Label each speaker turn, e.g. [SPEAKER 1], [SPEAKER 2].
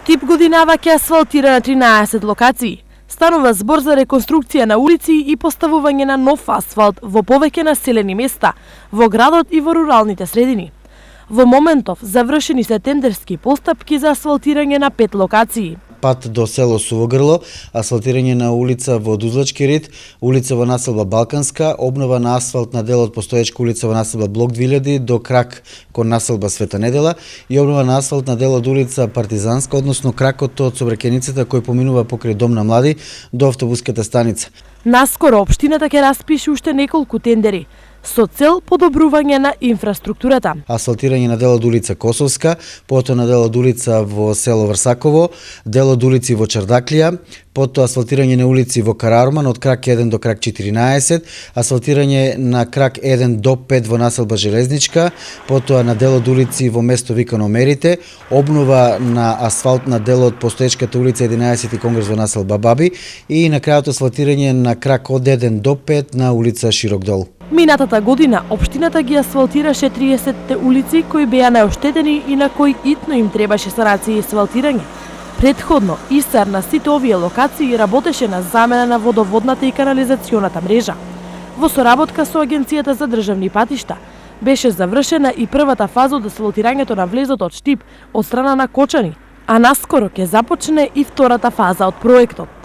[SPEAKER 1] Штип годинава ќе асфалтира на 13 локации. Станува збор за реконструкција на улици и поставување на нов асфалт во повеќе населени места, во градот и во руралните средини. Во моментов завршени се тендерски постапки за асфалтирање на 5 локации.
[SPEAKER 2] Пат до село Сувогрло, асфалтирање на улица во Дузлачки рид, улица во населба Балканска, обнова на асфалт на дел од постоечка улица во населба Блок 2000 до крак кон населба Света Недела и обнова на асфалт на дел од улица Партизанска, односно кракот од сообраќајницата кој поминува покрај Дом на млади до автобуската станица.
[SPEAKER 1] Наскоро општината ќе распише уште неколку тендери со цел подобрување на инфраструктурата.
[SPEAKER 2] Асфалтирање на дел од улица Косовска, потоа на дел од улица во село Врсаково, дел од улици во Чардаклија, потоа асфалтирање на улици во Карарман од крак 1 до крак 14, асфалтирање на крак 1 до 5 во населба Железничка, потоа на дел од улици во место викано Мерите, обнова на асфалтна дел од постоечката улица 11 и Конгрес во населба Баби и на крајот асфалтирање на крак од 1 до 5 на улица Широк дол.
[SPEAKER 1] Минатата година општината ги асфалтираше 30 улици кои беа наоштетени и на кои итно им требаше санација и асфалтирање. Предходно, ИСАР на сите овие локации работеше на замена на водоводната и канализационата мрежа. Во соработка со Агенцијата за државни патишта беше завршена и првата фаза од асфалтирањето на влезот од Штип од страна на Кочани, а наскоро ќе започне и втората фаза од проектот.